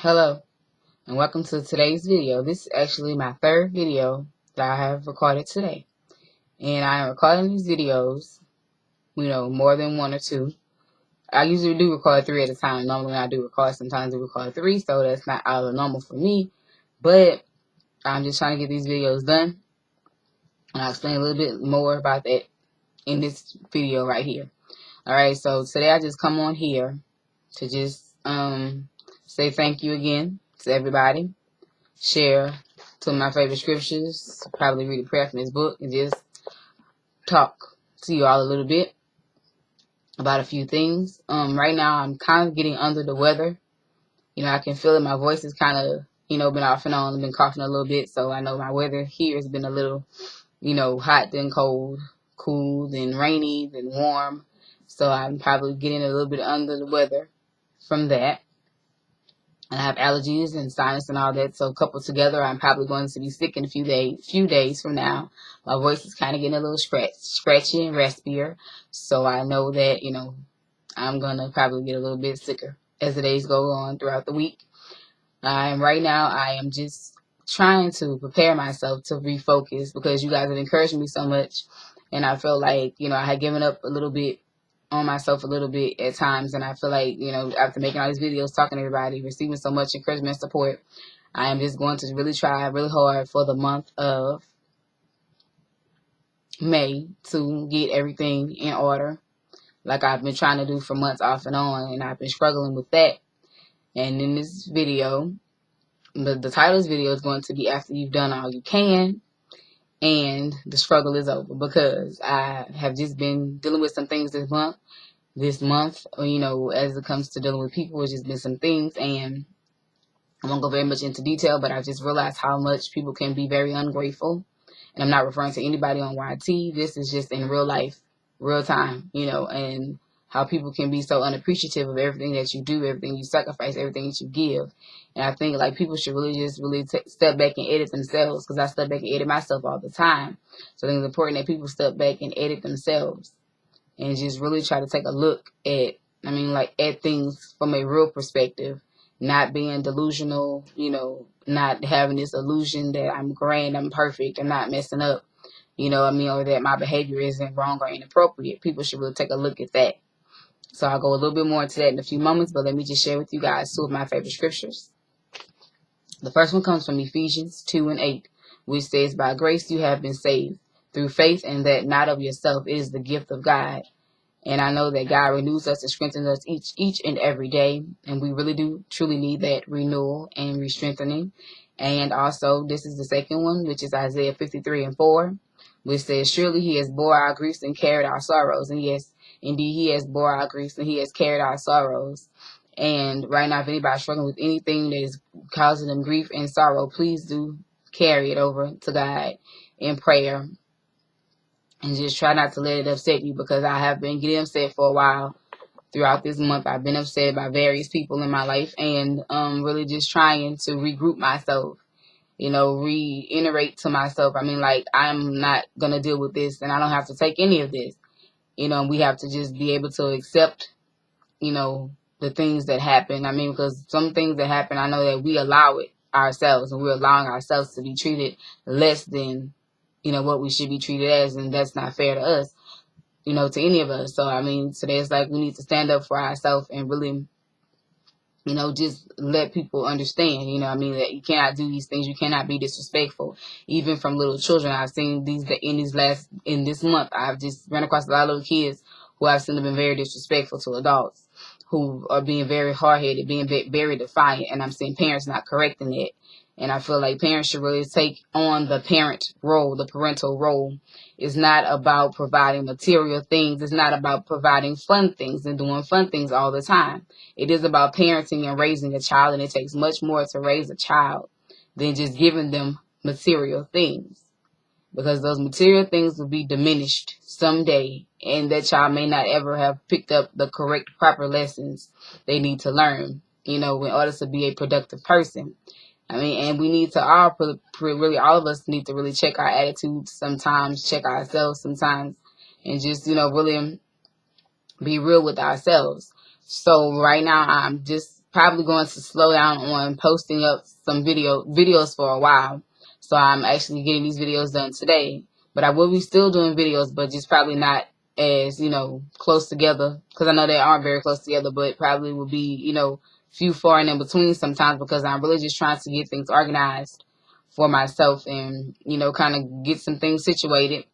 Hello, and welcome to today's video. This is actually my third video that I have recorded today. And I am recording these videos, more than one or two. I usually do record three at a time. Normally I do record, sometimes I record three, so that's not out of the normal for me. But I'm just trying to get these videos done. And I'll explain a little bit more about that in this video right here. Alright, so today I just come on here to just say thank you again to everybody. Share some of my favorite scriptures, probably read a prayer from this book, and just talk to you all a little bit about a few things. Right now I'm kind of getting under the weather. I can feel it. My voice is kind of, been off and on. I've been coughing a little bit, so I know my weather here has been a little, hot then cold, cool then rainy then warm. So I'm probably getting a little bit under the weather from that. I have allergies and sinus and all that, so coupled together, I'm probably going to be sick in a few days from now. My voice is kind of getting a little scratchy and raspier, so I know that, I'm going to probably get a little bit sicker as the days go on throughout the week. Right now, I am just trying to prepare myself to refocus because you guys have encouraged me so much, and I feel like, I had given up a little bit on myself a little bit at times, and I feel like, after making all these videos, talking to everybody, receiving so much encouragement and support, I am just going to really try really hard for the month of May to get everything in order, like I've been trying to do for months off and on, and I've been struggling with that. And in this video, the title of this video is going to be After You've Done All You Can, and the struggle is over, because I have just been dealing with some things this month, as it comes to dealing with people. It's just been some things, and I won't go very much into detail, but I just realized how much people can be very ungrateful. And I'm not referring to anybody on YT. This is just in real life, real time, and how people can be so unappreciative of everything that you do, everything you sacrifice, everything that you give. And I think people should really step back and edit themselves, because I step back and edit myself all the time. So I think it's important that people step back and edit themselves and just really try to take a look at, at things from a real perspective, not being delusional, not having this illusion that I'm grand, I'm perfect, I'm not messing up, or that my behavior isn't wrong or inappropriate. People should really take a look at that. So I'll go a little bit more into that in a few moments, but let me just share with you guys two of my favorite scriptures. The first one comes from Ephesians 2:8, which says, "By grace you have been saved, through faith, and that not of yourself, it is the gift of God." And I know that God renews us and strengthens us each and every day. And we really do truly need that renewal and re-strengthening. And also, this is the second one, which is Isaiah 53:4, which says, "Surely he has bore our griefs and carried our sorrows." And yes, indeed, he has bore our griefs and he has carried our sorrows. And right now, if anybody's struggling with anything that is causing them grief and sorrow, please do carry it over to God in prayer. And just try not to let it upset you, because I have been getting upset for a while. Throughout this month, I've been upset by various people in my life, and really just trying to regroup myself, reiterate to myself, I'm not going to deal with this, and I don't have to take any of this. We have to just be able to accept, the things that happen. Because some things that happen, I know that we allow it ourselves, and we're allowing ourselves to be treated less than what we should be treated as, and that's not fair to us, to any of us. So, today it's we need to stand up for ourselves and really, just let people understand, that you cannot do these things. You cannot be disrespectful, even from little children. I've seen in this month, I've just run across a lot of little kids who I've seen have been very disrespectful to adults, who are being very hard-headed, being very defiant, and I'm seeing parents not correcting it. And I feel like parents should really take on the parent role, the parental role. It's not about providing material things. It's not about providing fun things and doing fun things all the time. It is about parenting and raising a child, and it takes much more to raise a child than just giving them material things. Because those material things will be diminished someday, and that child may not ever have picked up the correct, proper lessons they need to learn, in order to be a productive person. And we need to all of us need to really check our attitudes sometimes, check ourselves sometimes, and just, really be real with ourselves. So right now, I'm just probably going to slow down on posting up some videos for a while. So I'm actually getting these videos done today. But I will be still doing videos, but just probably not as, close together. Because I know they aren't very close together, but probably will be, few far and in between sometimes, because I'm really just trying to get things organized for myself and, kind of get some things situated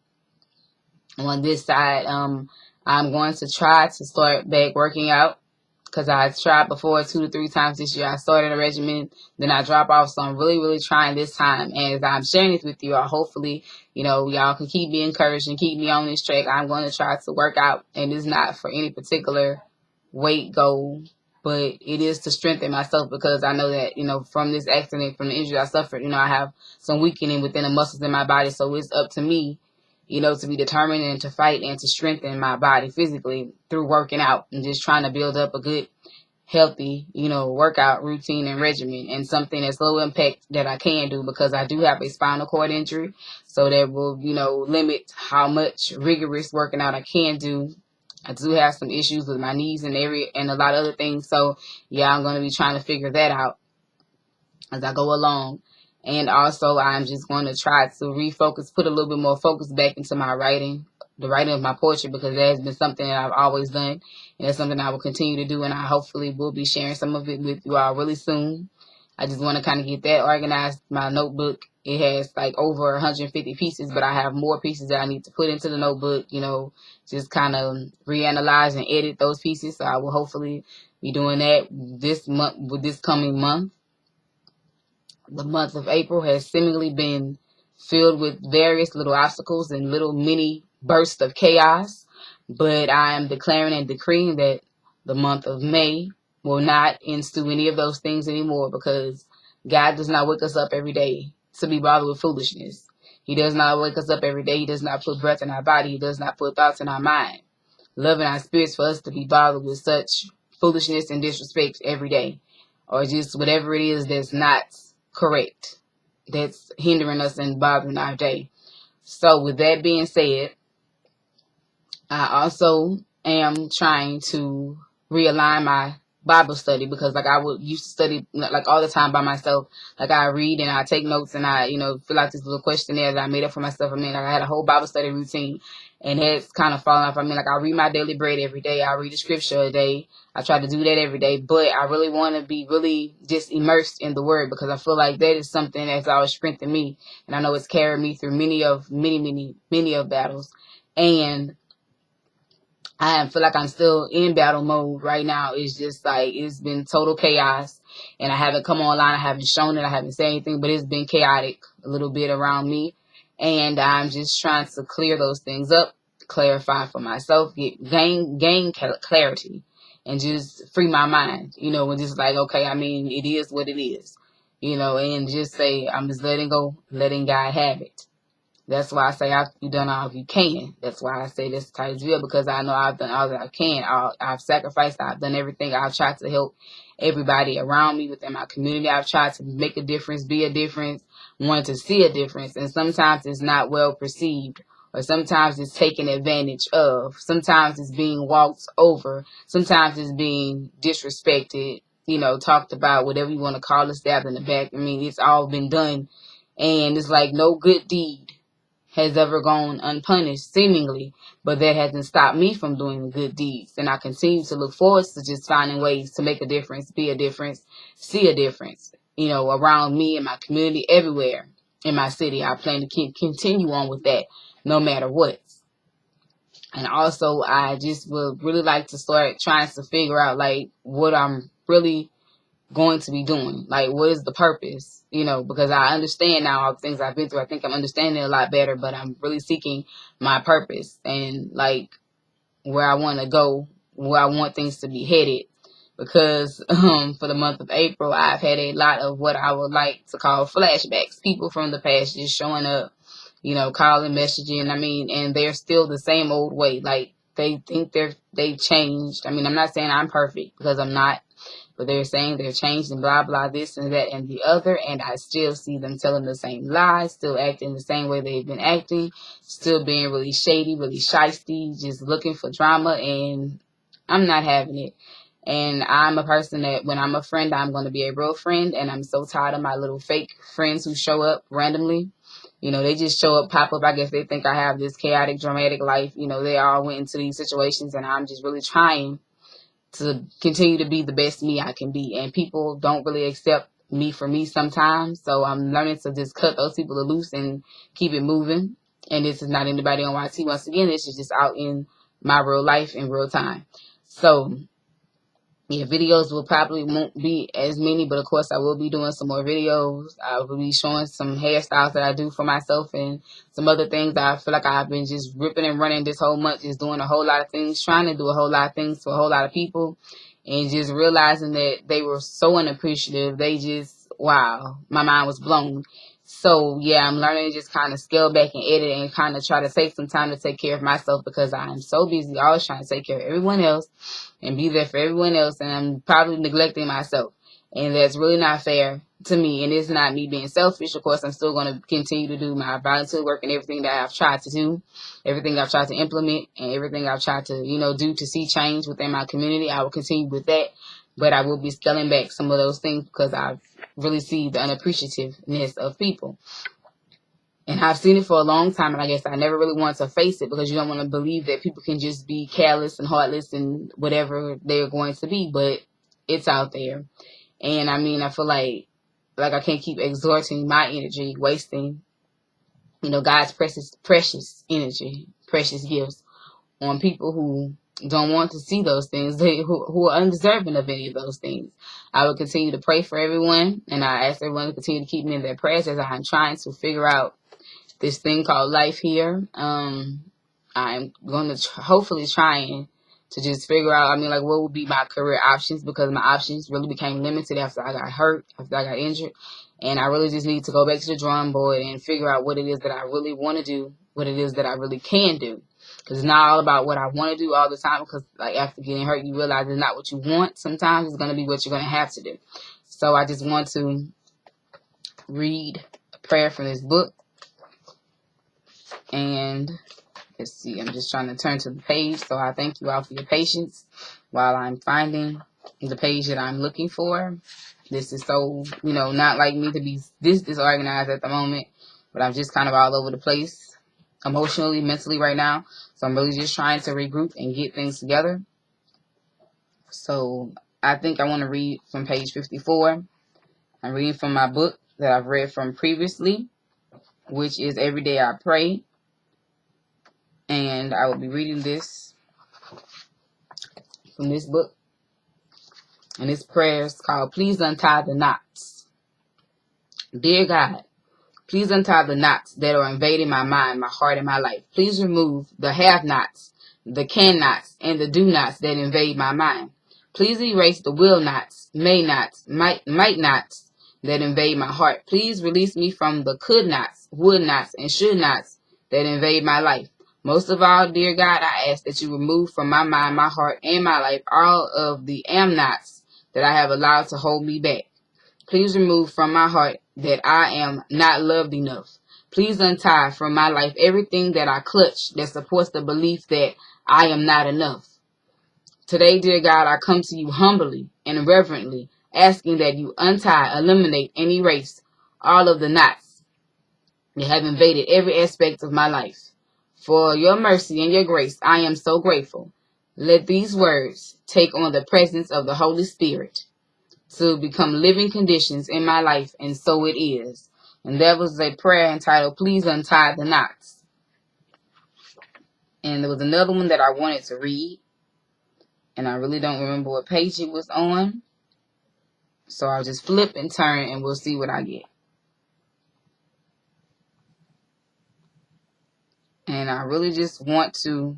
on this side. I'm going to try to start back working out, because I tried before 2 to 3 times this year. I started a regimen, then I drop off. So I'm really, really trying this time. And as I'm sharing this with you all, hopefully, y'all can keep me encouraged and keep me on this track. I'm going to try to work out, and it's not for any particular weight goal, but it is to strengthen myself, because I know that, from this accident, from the injury I suffered, I have some weakening within the muscles in my body. So it's up to me, to be determined and to fight and to strengthen my body physically through working out and just trying to build up a good, healthy, workout routine and regimen, and something that's low impact that I can do, because I do have a spinal cord injury. So that will, limit how much rigorous working out I can do. I do have some issues with my knees and a lot of other things. So yeah, I'm going to be trying to figure that out as I go along. And also, I'm just going to try to refocus, put a little bit more focus back into my writing, the writing of my poetry, because that has been something that I've always done. And it's something I will continue to do. And I hopefully will be sharing some of it with you all really soon. I just want to kind of get that organized. My notebook, it has like over 150 pieces, but I have more pieces that I need to put into the notebook, just kind of reanalyze and edit those pieces. So I will hopefully be doing that this month, with this coming month. The month of April has seemingly been filled with various little obstacles and little mini bursts of chaos, but I am declaring and decreeing that the month of May will not ensue any of those things anymore, because God does not wake us up every day to be bothered with foolishness. He does not wake us up every day. He does not put breath in our body. He does not put thoughts in our mind, love in our spirits, for us to be bothered with such foolishness and disrespect every day, or just whatever it is that's not correct, that's hindering us and bothering our day. So with that being said, I also am trying to realign my Bible study, because like I would used to study like all the time by myself. Like I read and I take notes and I, fill out this little questionnaire that I made up for myself. I mean, like I had a whole Bible study routine, and it's kind of fallen off. I mean, like I read my daily bread every day. I read the scripture a day. I try to do that every day, but I really want to be really just immersed in the word, because I feel like that is something that's always strengthened me. And I know it's carried me through many of battles. And I feel like I'm still in battle mode right now. It's just like, it's been total chaos, and I haven't come online. I haven't shown it. I haven't said anything, but it's been chaotic a little bit around me. And I'm just trying to clear those things up, clarify for myself, gain clarity, and just free my mind, and just like, okay, I mean, it is what it is, and just say, I'm just letting go, letting God have it. That's why I say after you've done all you can. That's why I say this Titusville, because I know I've done all that I can. I've sacrificed. I've done everything. I've tried to help everybody around me within my community. I've tried to make a difference, be a difference, want to see a difference. And sometimes it's not well perceived, or sometimes it's taken advantage of. Sometimes it's being walked over. Sometimes it's being disrespected, talked about, whatever you want to call it, stabbed in the back. I mean, it's all been done. And it's like no good deed has ever gone unpunished, seemingly, but that hasn't stopped me from doing the good deeds. And I continue to look forward to just finding ways to make a difference, be a difference, see a difference, around me and my community, everywhere in my city. I plan to continue on with that no matter what. And also, I just would really like to start trying to figure out, like, what I'm really going to be doing. Like, what is the purpose? Because I understand now all the things I've been through. I think I'm understanding it a lot better, but I'm really seeking my purpose and like where I want to go, where I want things to be headed. Because for the month of April, I've had a lot of what I would like to call flashbacks. People from the past just showing up, calling, messaging. I mean, and they're still the same old way. Like, they think they've changed. I mean, I'm not saying I'm perfect, because I'm not. But they're saying they're changed and blah, blah, this and that and the other. And I still see them telling the same lies, still acting the same way they've been acting, still being really shady, really shysty, just looking for drama. And I'm not having it. And I'm a person that when I'm a friend, I'm going to be a real friend. And I'm so tired of my little fake friends who show up randomly. You know, they just show up, pop up. I guess they think I have this chaotic, dramatic life. You know, they all went into these situations, and I'm just really trying to continue to be the best me I can be. And people don't really accept me for me sometimes. So I'm learning to just cut those people loose and keep it moving. And this is not anybody on YT. Once again, this is just out in my real life in real time. So yeah, videos will probably won't be as many, but of course I will be doing some more videos. I will be showing some hairstyles that I do for myself and some other things that I feel like I've been just ripping and running this whole month, just doing a whole lot of things, trying to do a whole lot of things to a whole lot of people, and just realizing that they were so unappreciative. They just, wow, my mind was blown. So yeah, I'm learning to just kind of scale back and edit and kind of try to take some time to take care of myself, because I am so busy always trying to take care of everyone else and be there for everyone else, and I'm probably neglecting myself, and that's really not fair to me. And it's not me being selfish. Of course, I'm still going to continue to do my volunteer work and everything that I've tried to do, everything I've tried to implement, and everything I've tried to, do to see change within my community. I will continue with that, but I will be scaling back some of those things because I really see the unappreciativeness of people. And I've seen it for a long time, and I guess I never really wanted to face it because you don't want to believe that people can just be careless and heartless and whatever they're going to be, but it's out there. And I mean, I feel like I can't keep exhorting my energy, wasting, God's precious energy, precious gifts on people who don't want to see those things, who are undeserving of any of those things. I will continue to pray for everyone, and I ask everyone to continue to keep me in their prayers as I'm trying to figure out this thing called life here. I'm going to hopefully trying to just figure out, what would be my career options, because my options really became limited after I got hurt, after I got injured. And I really just need to go back to the drawing board and figure out what it is that I really want to do, what it is that I really can do. Because it's not all about what I want to do all the time, because after getting hurt, you realize it's not what you want. Sometimes it's going to be what you're going to have to do. So I just want to read a prayer from this book. And let's see, I'm just trying to turn to the page. So I thank you all for your patience while I'm finding the page that I'm looking for. This is so, not like me to be this disorganized at the moment, but I'm just kind of all over the place emotionally, mentally right now. So I'm really just trying to regroup and get things together. So I think I want to read from page 54. I'm reading from my book that I've read from previously, which is Every Day I Pray. And I will be reading this from this book. And this prayer is called Please Untie the Knots. Dear God, please untie the knots that are invading my mind, my heart, and my life. Please remove the have-nots, the can-nots, and the do-nots that invade my mind. Please erase the will-nots, may-nots, might-nots that invade my heart. Please release me from the could-nots, would-nots, and should-nots that invade my life. Most of all, dear God, I ask that you remove from my mind, my heart, and my life all of the am-nots that I have allowed to hold me back. Please remove from my heart that I am not loved enough. Please untie from my life everything that I clutch that supports the belief that I am not enough. Today, dear God, I come to you humbly and reverently, asking that you untie, eliminate, and erase all of the knots that have invaded every aspect of my life. For your mercy and your grace, I am so grateful. Let these words take on the presence of the Holy Spirit to become living conditions in my life, and so it is. And that was a prayer entitled, Please Untie the Knots. And there was another one that I wanted to read, and I really don't remember what page it was on. So I'll just flip and turn, and we'll see what I get. And I really just want to,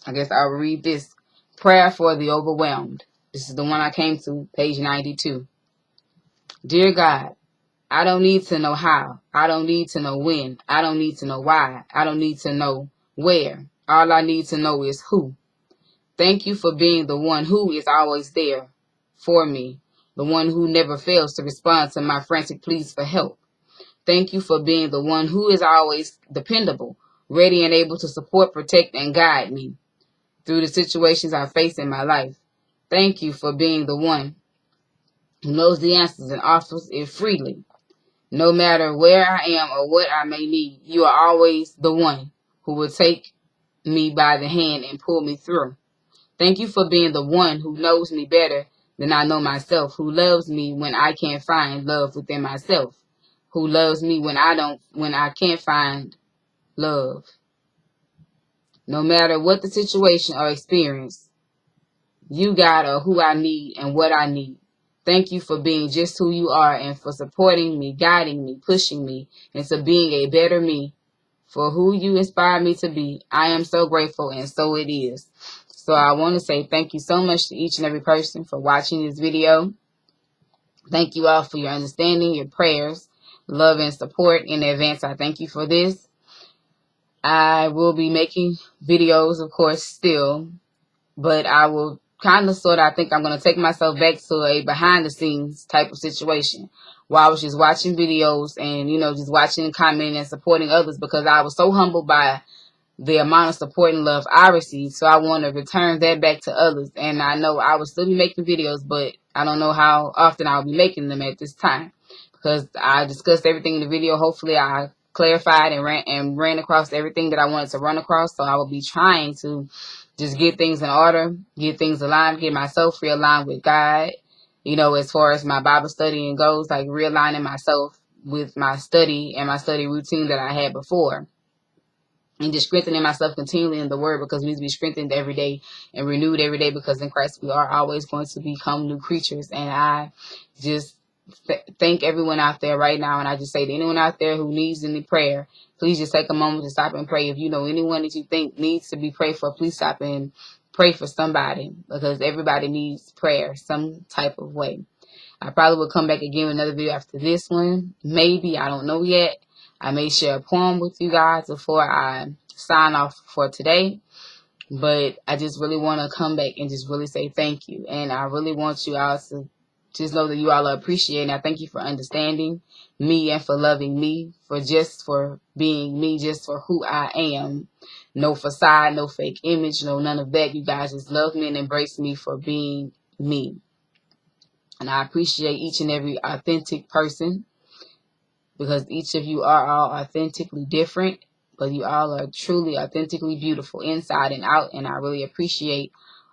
I'll read this. Prayer for the Overwhelmed. This is the one I came to, page 92. Dear God, I don't need to know how. I don't need to know when. I don't need to know why. I don't need to know where. All I need to know is who. Thank you for being the one who is always there for me, the one who never fails to respond to my frantic pleas for help. Thank you for being the one who is always dependable, ready and able to support, protect, and guide me through the situations I face in my life. Thank you for being the one who knows the answers and offers it freely. No matter where I am or what I may need, you are always the one who will take me by the hand and pull me through. Thank you for being the one who knows me better than I know myself, who loves me when I can't find love within myself, who loves me when I can't find love. No matter what the situation or experience, you, God, are who I need and what I need. Thank you for being just who you are and for supporting me, guiding me, pushing me into being a better me for who you inspired me to be. I am so grateful, and so it is. So I want to say thank you so much to each and every person for watching this video. Thank you all for your understanding, your prayers, love, and support. In advance, I thank you for this. I will be making videos, of course, still, but I will I think I'm going to take myself back to a behind the scenes type of situation where I was just watching videos and, just watching and commenting and supporting others because I was so humbled by the amount of support and love I received. So I want to return that back to others. And I know I will still be making videos, but I don't know how often I'll be making them at this time because I discussed everything in the video. Hopefully I clarified and ran across everything that I wanted to run across. So I will be trying to just get things in order, get things aligned, get myself realigned with God, as far as my Bible studying goes, like realigning myself with my study and my study routine that I had before. And just strengthening myself continually in the word because we need to be strengthened every day and renewed every day because in Christ we are always going to become new creatures. And I just thank everyone out there right now. And I just say to anyone out there who needs any prayer, please just take a moment to stop and pray. If you know anyone that you think needs to be prayed for, please stop and pray for somebody because everybody needs prayer some type of way. I probably will come back again with another video after this one. Maybe, I don't know yet. I may share a poem with you guys before I sign off for today. But I just really want to come back and just really say thank you. And I really want you all to just know that you all are appreciated. I thank you for understanding me and for loving me, for being me, just for who I am. No facade, no fake image, no none of that. You guys just love me and embrace me for being me. And I appreciate each and every authentic person because each of you are all authentically different, but you all are truly authentically beautiful inside and out. And I really appreciate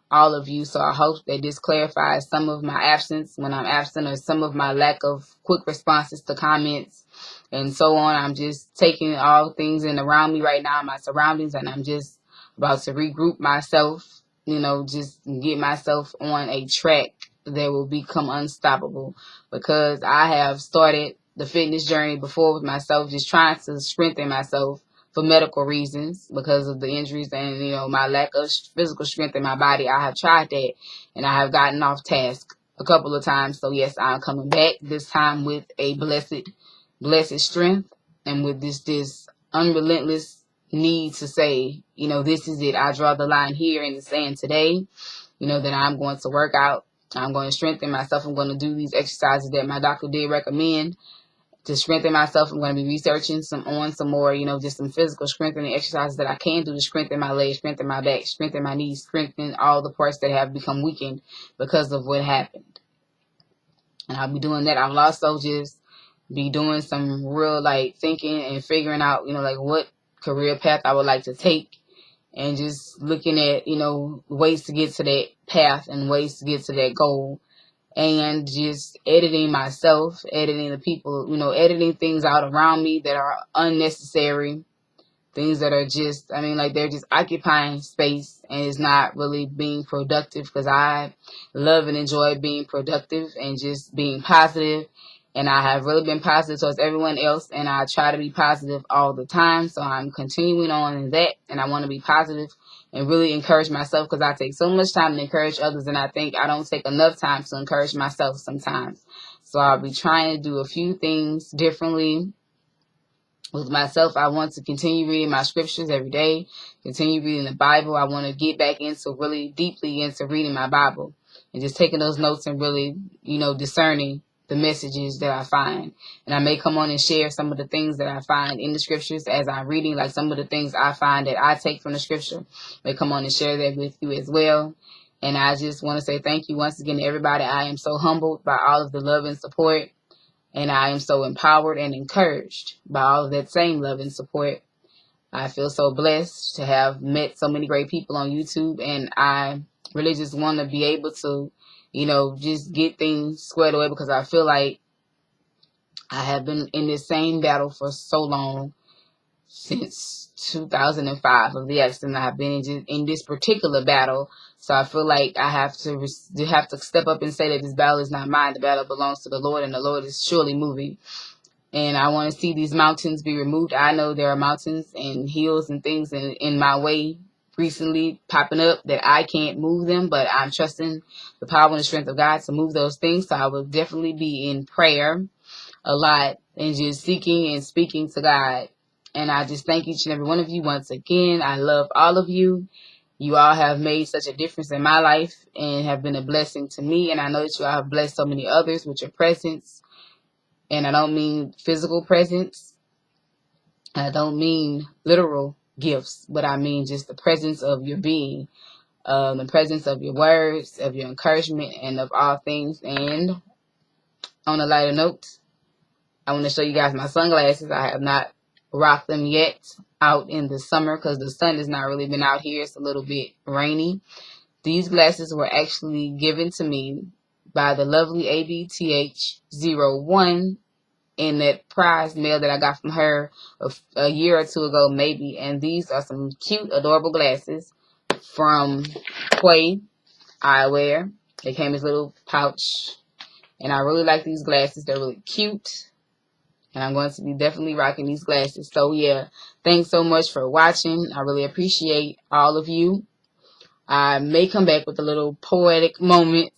all of you. So I hope that this clarifies some of my absence when I'm absent or some of my lack of quick responses to comments and so on. I'm just taking all things in around me right now, my surroundings, and I'm just about to regroup myself, just get myself on a track that will become unstoppable because I have started the fitness journey before with myself, just trying to strengthen myself for medical reasons because of the injuries and, my lack of physical strength in my body. I have tried that and I have gotten off task a couple of times. So yes, I'm coming back this time with a blessed strength and with this unrelentless need to say, this is it. I draw the line here in the sand today, that I'm going to work out. I'm going to strengthen myself. I'm going to do these exercises that my doctor did recommend to strengthen myself. I'm going to be researching some more, just some physical strengthening exercises that I can do to strengthen my legs, strengthen my back, strengthen my knees, strengthen all the parts that have become weakened because of what happened. And I'll be doing that. I'll also just be doing some real thinking and figuring out, what career path I would like to take and just looking at, ways to get to that path and ways to get to that goal. And just editing myself, editing the people, editing things out around me that are unnecessary, things that are just, they're just occupying space and it's not really being productive because I love and enjoy being productive and just being positive. And I have really been positive towards everyone else and I try to be positive all the time. So I'm continuing on in that and I want to be positive and really encourage myself because I take so much time to encourage others and I think I don't take enough time to encourage myself sometimes. So I'll be trying to do a few things differently with myself. I want to continue reading my scriptures every day, continue reading the Bible. I want to get back into really deeply into reading my Bible and just taking those notes and really, discerning the messages that I find. And I may come on and share some of the things that I find in the scriptures as I'm reading, like some of the things I find that I take from the scripture. I may come on and share that with you as well. And I just want to say thank you once again to everybody. I am so humbled by all of the love and support. And I am so empowered and encouraged by all of that same love and support. I feel so blessed to have met so many great people on YouTube. And I really just want to be able to, just get things squared away, because I feel like I have been in this same battle for so long, since 2005 of the accident. I've been in this particular battle. So I feel like I have to step up and say that this battle is not mine. The battle belongs to the Lord, and the Lord is surely moving. And I want to see these mountains be removed. I know there are mountains and hills and things in my way recently popping up that I can't move them, but I'm trusting the power and the strength of God to move those things. So I will definitely be in prayer a lot and just seeking and speaking to God. And I just thank each and every one of you once again. I love all of you. You all have made such a difference in my life and have been a blessing to me. And I know that you all have blessed so many others with your presence. And I don't mean physical presence. I don't mean literal gifts, but I mean just the presence of your being, the presence of your words, of your encouragement, and of all things. And on a lighter note, I want to show you guys my sunglasses. I have not rocked them yet out in the summer because the sun has not really been out here. It's a little bit rainy. These glasses were actually given to me by the lovely ABTH01 in that prize mail that I got from her a year or two ago, maybe. And these are some cute, adorable glasses from Quay Eyewear. They came in this little pouch. And I really like these glasses. They're really cute. And I'm going to be definitely rocking these glasses. So, yeah, thanks so much for watching. I really appreciate all of you. I may come back with a little poetic moment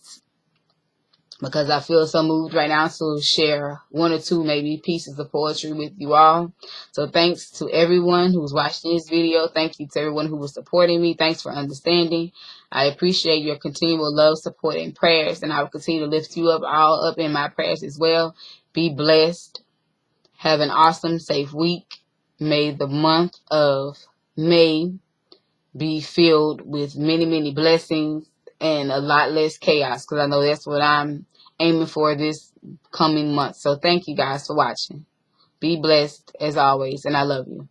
because I feel so moved right now to share one or two maybe pieces of poetry with you all. So thanks to everyone who's watching this video. Thank you to everyone who was supporting me. Thanks for understanding. I appreciate your continual love, support, and prayers. And I will continue to lift you up all up in my prayers as well. Be blessed. Have an awesome, safe week. May the month of May be filled with many, many blessings and a lot less chaos, because I know that's what I'm aiming for this coming month. So thank you guys for watching. Be blessed as always, and I love you.